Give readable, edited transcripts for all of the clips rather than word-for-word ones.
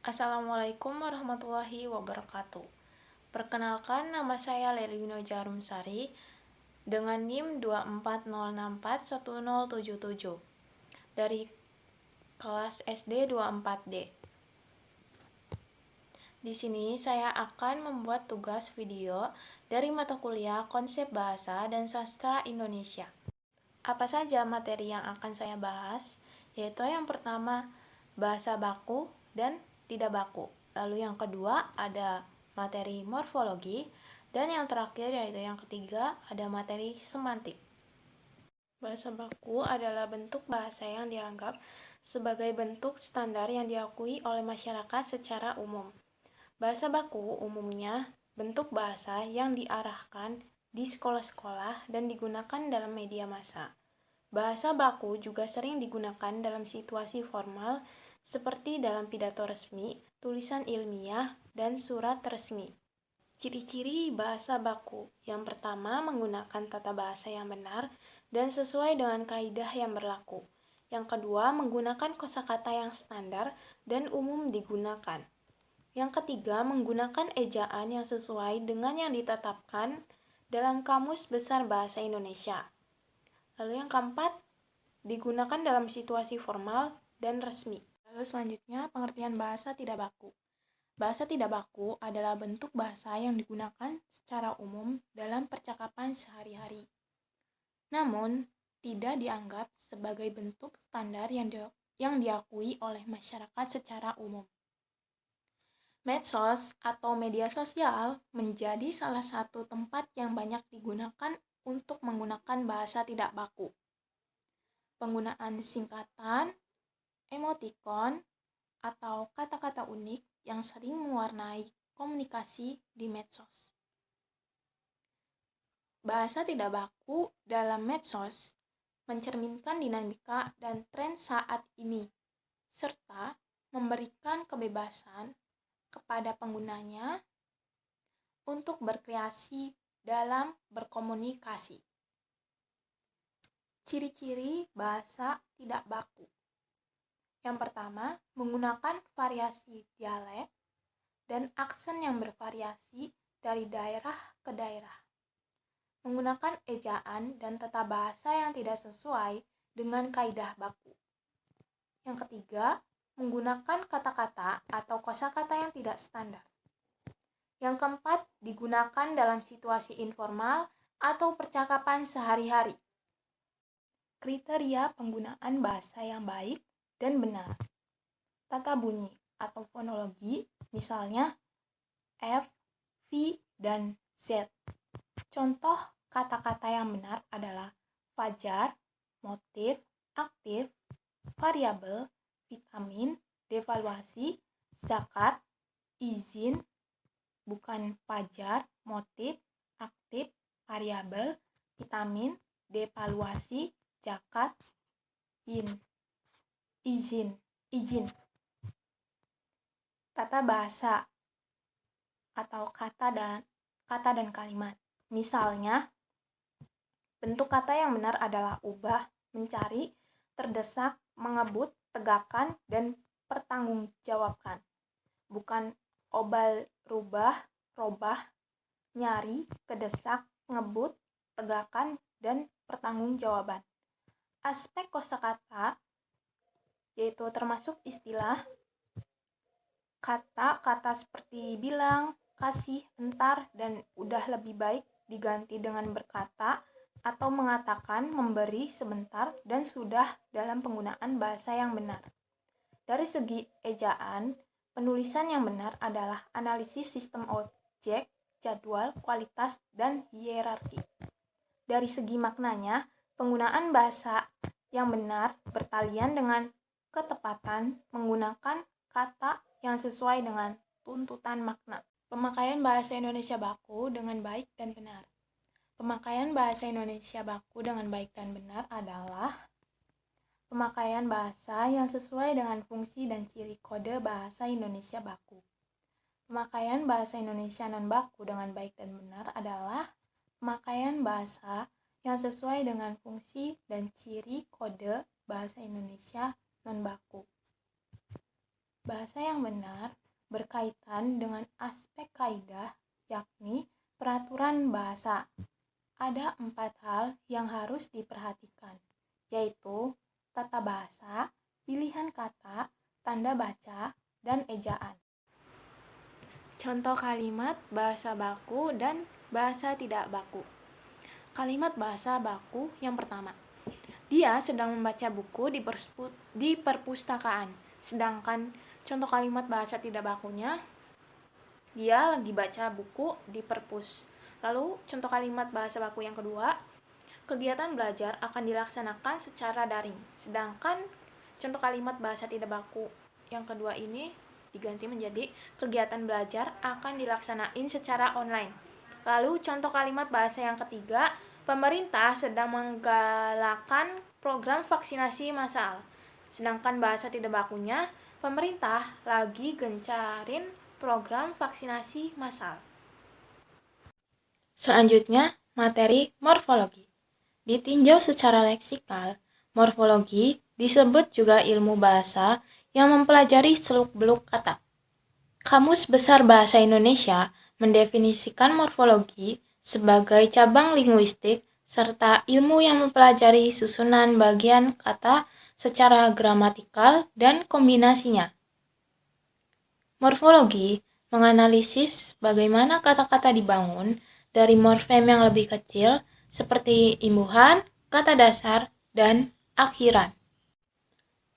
Assalamualaikum warahmatullahi wabarakatuh. Perkenalkan, nama saya Lelino Jarumsari dengan NIM 240641077 dari kelas SD 24D. Di sini saya akan membuat tugas video dari mata kuliah Konsep Bahasa dan Sastra Indonesia. Apa saja materi yang akan saya bahas? Yaitu yang pertama, bahasa baku dan tidak baku. Lalu yang kedua ada materi morfologi, dan yang terakhir yaitu yang ketiga ada materi semantik. Bahasa baku adalah bentuk bahasa yang dianggap sebagai bentuk standar yang diakui oleh masyarakat secara umum. Bahasa baku umumnya bentuk bahasa yang diarahkan di sekolah-sekolah dan digunakan dalam media massa. Bahasa baku juga sering digunakan dalam situasi formal seperti dalam pidato resmi, tulisan ilmiah, dan surat resmi. Ciri-ciri bahasa baku: yang pertama, menggunakan tata bahasa yang benar dan sesuai dengan kaidah yang berlaku. Yang kedua, menggunakan kosakata yang standar dan umum digunakan. Yang ketiga, menggunakan ejaan yang sesuai dengan yang ditetapkan dalam Kamus Besar Bahasa Indonesia. Lalu yang keempat, digunakan dalam situasi formal dan resmi. Lalu selanjutnya, pengertian bahasa tidak baku. Bahasa tidak baku adalah bentuk bahasa yang digunakan secara umum dalam percakapan sehari-hari, namun tidak dianggap sebagai bentuk standar yang diakui oleh masyarakat secara umum. Medsos atau media sosial menjadi salah satu tempat yang banyak digunakan untuk menggunakan bahasa tidak baku. Penggunaan singkatan, emotikon, atau kata-kata unik yang sering mewarnai komunikasi di medsos. Bahasa tidak baku dalam medsos mencerminkan dinamika dan tren saat ini, serta memberikan kebebasan kepada penggunanya untuk berkreasi dalam berkomunikasi. Ciri-ciri bahasa tidak baku. Yang pertama, menggunakan variasi dialek dan aksen yang bervariasi dari daerah ke daerah. Menggunakan ejaan dan tata bahasa yang tidak sesuai dengan kaidah baku. Yang ketiga, menggunakan kata-kata atau kosakata yang tidak standar. Yang keempat, digunakan dalam situasi informal atau percakapan sehari-hari. Kriteria penggunaan bahasa yang baik dan benar. Tata bunyi atau fonologi, misalnya F, V, dan Z. Contoh kata-kata yang benar adalah fajar, motif, aktif, variabel, vitamin, devaluasi, zakat, izin, bukan fajar, motif, aktif, variabel, vitamin, devaluasi, zakat, izin. Tata bahasa atau kata dan kalimat. Misalnya, bentuk kata yang benar adalah ubah, mencari, terdesak, mengebut, tegakkan, dan pertanggungjawabkan. Bukan obal, rubah, robah, nyari, kedesak, ngebut, tegakkan, dan pertanggungjawaban. Aspek kosakata yaitu termasuk istilah, kata-kata seperti bilang, kasih, entar, dan udah lebih baik diganti dengan berkata atau mengatakan, memberi, sebentar, dan sudah dalam penggunaan bahasa yang benar. Dari segi ejaan, penulisan yang benar adalah analisis sistem objek, jadwal, kualitas, dan hierarki. Dari segi maknanya, penggunaan bahasa yang benar bertalian dengan ketepatan menggunakan kata yang sesuai dengan tuntutan makna. Pemakaian bahasa Indonesia baku dengan baik dan benar. Pemakaian bahasa Indonesia baku dengan baik dan benar adalah pemakaian bahasa yang sesuai dengan fungsi dan ciri kode bahasa Indonesia baku. Pemakaian bahasa Indonesia non-baku dengan baik dan benar adalah pemakaian bahasa yang sesuai dengan fungsi dan ciri kode bahasa Indonesia non-baku. Bahasa yang benar berkaitan dengan aspek kaidah, yakni peraturan bahasa. Ada 4 hal yang harus diperhatikan, yaitu tata bahasa, pilihan kata, tanda baca, dan ejaan. Contoh kalimat bahasa baku dan bahasa tidak baku. Kalimat bahasa baku yang pertama. Dia sedang membaca buku di perpustakaan. Sedangkan contoh kalimat bahasa tidak bakunya, dia lagi baca buku di perpus. Lalu contoh kalimat bahasa baku yang kedua, kegiatan belajar akan dilaksanakan secara daring. Sedangkan contoh kalimat bahasa tidak baku yang kedua ini diganti menjadi kegiatan belajar akan dilaksanain secara online. Lalu contoh kalimat bahasa yang ketiga, pemerintah sedang menggalakkan program vaksinasi massal. Sedangkan bahasa tidak bakunya, pemerintah lagi gencarin program vaksinasi massal. Selanjutnya, materi morfologi. Ditinjau secara leksikal, morfologi disebut juga ilmu bahasa yang mempelajari seluk-beluk kata. Kamus Besar Bahasa Indonesia mendefinisikan morfologi sebagai cabang linguistik serta ilmu yang mempelajari susunan bagian kata secara gramatikal dan kombinasinya. Morfologi menganalisis bagaimana kata-kata dibangun dari morfem yang lebih kecil seperti imbuhan, kata dasar, dan akhiran.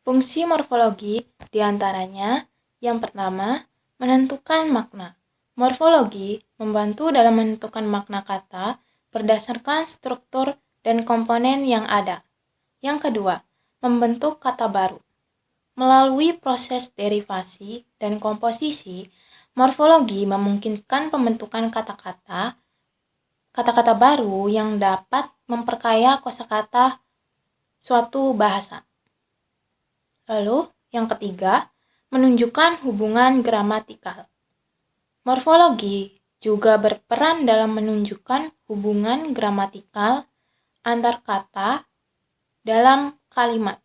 Fungsi morfologi diantaranya yang pertama, menentukan makna. Morfologi membantu dalam menentukan makna kata berdasarkan struktur dan komponen yang ada. Yang kedua, membentuk kata baru. Melalui proses derivasi dan komposisi, morfologi memungkinkan pembentukan kata-kata baru yang dapat memperkaya kosakata suatu bahasa. Lalu, yang ketiga, menunjukkan hubungan gramatikal. Morfologi juga berperan dalam menunjukkan hubungan gramatikal antar kata dalam kalimat.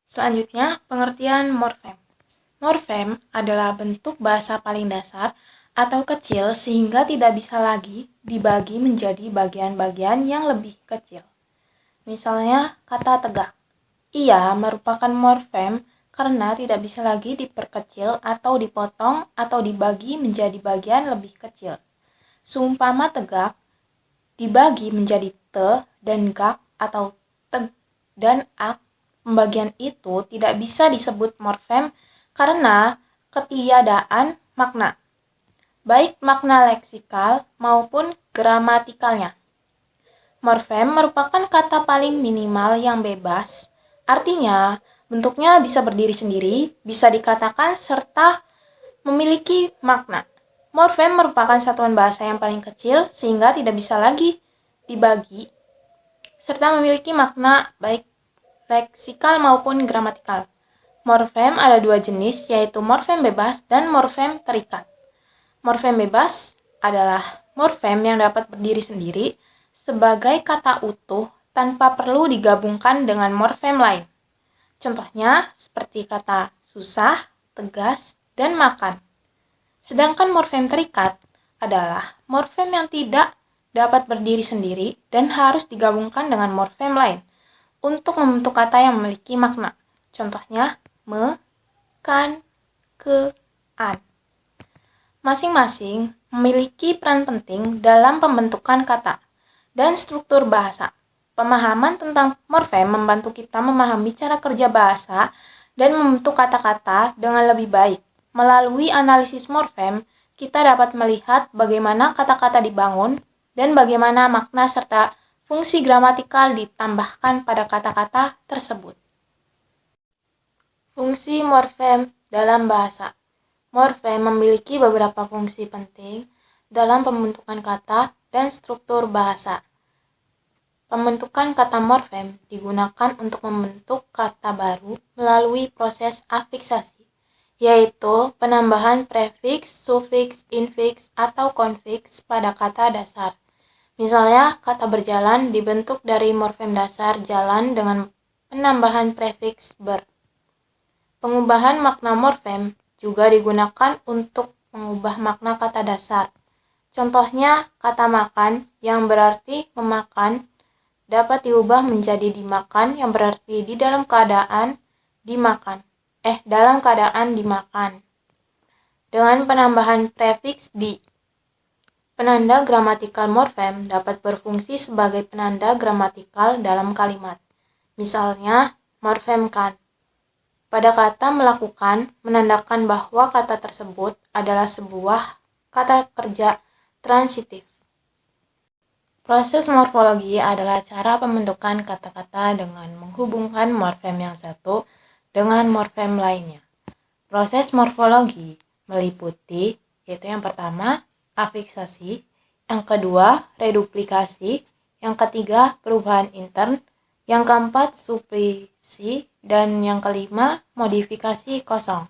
Selanjutnya, pengertian morfem. Morfem adalah bentuk bahasa paling dasar atau kecil sehingga tidak bisa lagi dibagi menjadi bagian-bagian yang lebih kecil. Misalnya, kata tegak. Ia merupakan morfem karena tidak bisa lagi diperkecil atau dipotong atau dibagi menjadi bagian lebih kecil. Seumpama tegak dibagi menjadi te dan gak atau teg dan ak, pembagian itu tidak bisa disebut morfem karena ketiadaan makna, baik makna leksikal maupun gramatikalnya. Morfem merupakan kata paling minimal yang bebas, artinya bentuknya bisa berdiri sendiri, bisa dikatakan, serta memiliki makna. Morfem merupakan satuan bahasa yang paling kecil sehingga tidak bisa lagi dibagi, serta memiliki makna baik leksikal maupun gramatikal. Morfem ada dua jenis, yaitu morfem bebas dan morfem terikat. Morfem bebas adalah morfem yang dapat berdiri sendiri sebagai kata utuh tanpa perlu digabungkan dengan morfem lain. Contohnya seperti kata susah, tegas, dan makan. Sedangkan morfem terikat adalah morfem yang tidak dapat berdiri sendiri dan harus digabungkan dengan morfem lain untuk membentuk kata yang memiliki makna. Contohnya me, kan, ke, an. Masing-masing memiliki peran penting dalam pembentukan kata dan struktur bahasa. Pemahaman tentang morfem membantu kita memahami cara kerja bahasa dan membentuk kata-kata dengan lebih baik. Melalui analisis morfem, kita dapat melihat bagaimana kata-kata dibangun dan bagaimana makna serta fungsi gramatikal ditambahkan pada kata-kata tersebut. Fungsi morfem dalam bahasa. Morfem memiliki beberapa fungsi penting dalam pembentukan kata dan struktur bahasa. Pembentukan kata morfem digunakan untuk membentuk kata baru melalui proses afiksasi, yaitu penambahan prefiks, sufiks, infiks, atau konfiks pada kata dasar. Misalnya, kata berjalan dibentuk dari morfem dasar jalan dengan penambahan prefiks ber. Pengubahan makna morfem juga digunakan untuk mengubah makna kata dasar. Contohnya, kata makan yang berarti memakan dapat diubah menjadi dimakan yang berarti di dalam keadaan dimakan. Dalam keadaan dimakan. Dengan penambahan prefiks di. Penanda gramatikal morfem dapat berfungsi sebagai penanda gramatikal dalam kalimat. Misalnya, morfem kan. Pada kata melakukan, menandakan bahwa kata tersebut adalah sebuah kata kerja transitif. Proses morfologi adalah cara pembentukan kata-kata dengan menghubungkan morfem yang satu dengan morfem lainnya. Proses morfologi meliputi, yaitu yang pertama, afiksasi, yang kedua, reduplikasi, yang ketiga, perubahan intern, yang keempat, suplisi, dan yang kelima, modifikasi kosong.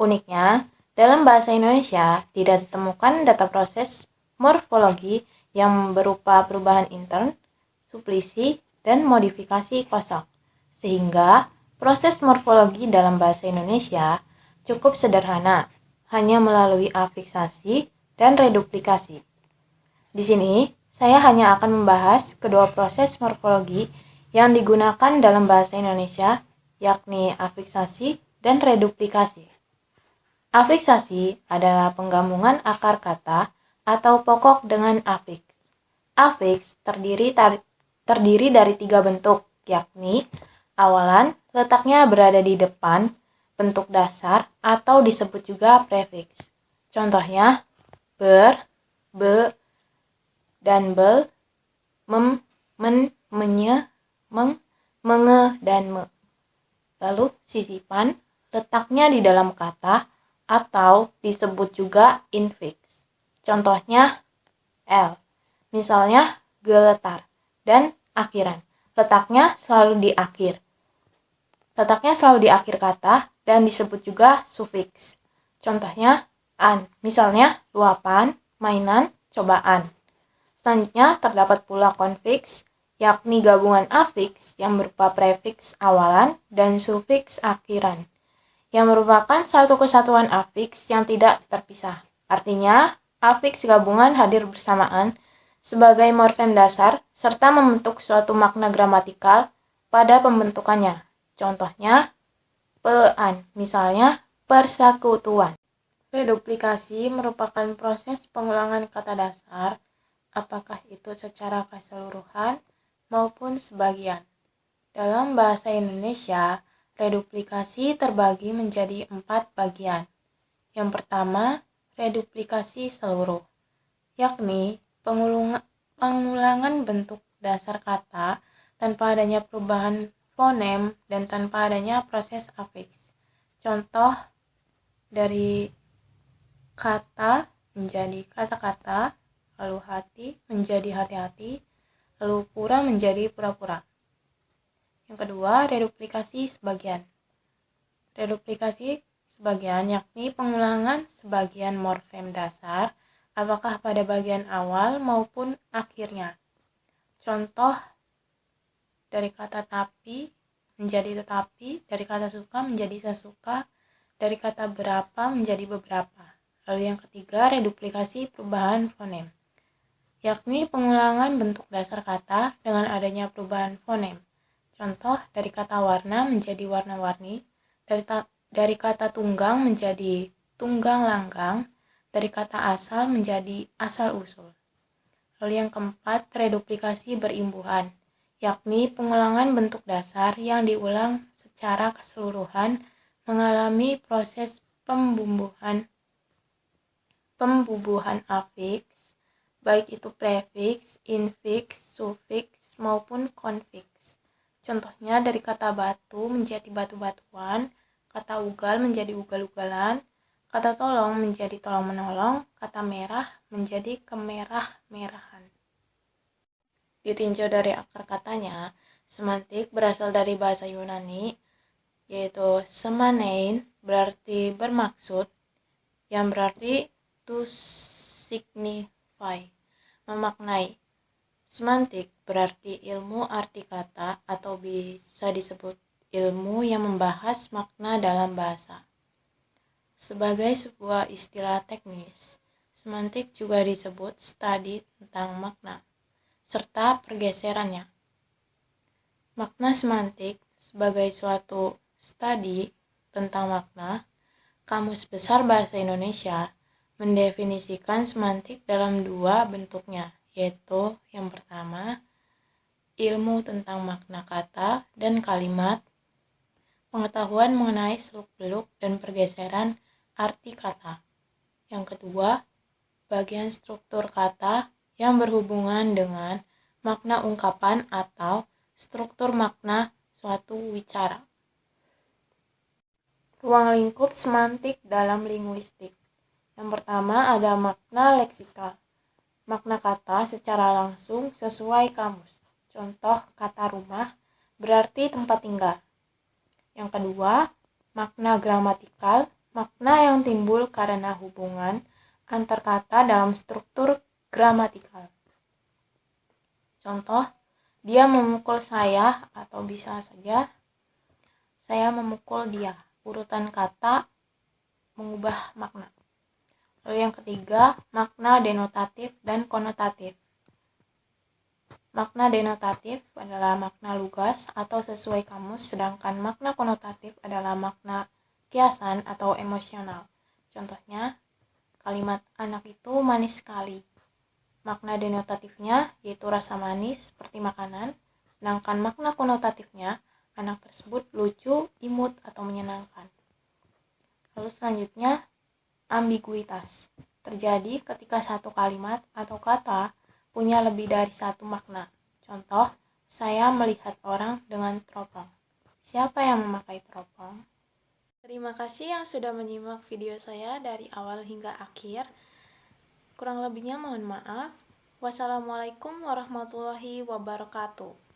Uniknya, dalam bahasa Indonesia tidak ditemukan data proses morfologi yang berupa perubahan intern, suplisi, dan modifikasi kosong. Sehingga proses morfologi dalam bahasa Indonesia cukup sederhana, hanya melalui afiksasi dan reduplikasi. Di sini, saya hanya akan membahas kedua proses morfologi yang digunakan dalam bahasa Indonesia, yakni afiksasi dan reduplikasi. Afiksasi adalah penggabungan akar kata atau pokok dengan afiks. Afiks terdiri dari 3 bentuk, yakni awalan, letaknya berada di depan, bentuk dasar, atau disebut juga prefiks. Contohnya, ber, be, dan bel, mem, men, menye, meng, menge, dan me. Lalu sisipan, letaknya di dalam kata atau disebut juga infiks. Contohnya, l. Misalnya, geletar, dan akhiran. Letaknya selalu di akhir. Letaknya selalu di akhir kata dan disebut juga sufiks. Contohnya, an. Misalnya, luapan, mainan, cobaan. Selanjutnya, terdapat pula konfiks, yakni gabungan afiks yang berupa prefiks awalan dan sufiks akhiran, yang merupakan satu kesatuan afiks yang tidak terpisah. Artinya, afiks gabungan hadir bersamaan sebagai morfem dasar serta membentuk suatu makna gramatikal pada pembentukannya. Contohnya, pean, misalnya persekutuan. Reduplikasi merupakan proses pengulangan kata dasar, apakah itu secara keseluruhan maupun sebagian. Dalam bahasa Indonesia, reduplikasi terbagi menjadi 4 bagian. Yang pertama, reduplikasi seluruh, yakni pengulangan bentuk dasar kata tanpa adanya perubahan fonem dan tanpa adanya proses afiks. Contoh dari kata menjadi kata-kata, lalu hati menjadi hati-hati, lalu pura menjadi pura-pura. Yang kedua, reduplikasi sebagian. Reduplikasi sebagian yakni pengulangan sebagian morfem dasar, apakah pada bagian awal maupun akhirnya. Contoh dari kata tapi menjadi tetapi, dari kata suka menjadi saya suka, dari kata berapa menjadi beberapa. Lalu yang ketiga, reduplikasi perubahan fonem, yakni pengulangan bentuk dasar kata dengan adanya perubahan fonem. Contoh dari kata warna menjadi warna-warni, dari kata tunggang menjadi tunggang langgang, dari kata asal menjadi asal-usul. Lalu yang keempat, reduplikasi berimbuhan, yakni pengulangan bentuk dasar yang diulang secara keseluruhan mengalami proses pembubuhan afiks, baik itu prefiks, infiks, sufiks, maupun konfiks. Contohnya dari kata batu menjadi batu-batuan, kata ugal menjadi ugal-ugalan, kata tolong menjadi tolong-menolong, kata merah menjadi kemerah-merahan. Ditinjau dari akar katanya, semantik berasal dari bahasa Yunani, yaitu semanein, berarti bermaksud, yang berarti to signify, memaknai. Semantik berarti ilmu arti kata atau bisa disebut ilmu yang membahas makna dalam bahasa. Sebagai sebuah istilah teknis, semantik juga disebut studi tentang makna, serta pergeserannya. Makna semantik sebagai suatu studi tentang makna, Kamus Besar Bahasa Indonesia mendefinisikan semantik dalam dua bentuknya, yaitu yang pertama, ilmu tentang makna kata dan kalimat, pengetahuan mengenai seluk-beluk dan pergeseran arti kata. Yang kedua, bagian struktur kata yang berhubungan dengan makna ungkapan atau struktur makna suatu wicara. Ruang lingkup semantik dalam linguistik. Yang pertama ada makna leksikal. Makna kata secara langsung sesuai kamus. Contoh kata rumah berarti tempat tinggal. Yang kedua, makna gramatikal, makna yang timbul karena hubungan antar kata dalam struktur gramatikal. Contoh, dia memukul saya atau bisa saja saya memukul dia. Urutan kata mengubah makna. Lalu yang ketiga, makna denotatif dan konotatif. Makna denotatif adalah makna lugas atau sesuai kamus, sedangkan makna konotatif adalah makna kiasan atau emosional. Contohnya, kalimat anak itu manis sekali. Makna denotatifnya yaitu rasa manis seperti makanan, sedangkan makna konotatifnya anak tersebut lucu, imut, atau menyenangkan. Lalu selanjutnya, ambiguitas. Terjadi ketika satu kalimat atau kata punya lebih dari satu makna. Contoh, saya melihat orang dengan teropong. Siapa yang memakai teropong? Terima kasih yang sudah menyimak video saya dari awal hingga akhir. Kurang lebihnya mohon maaf. Wassalamualaikum warahmatullahi wabarakatuh.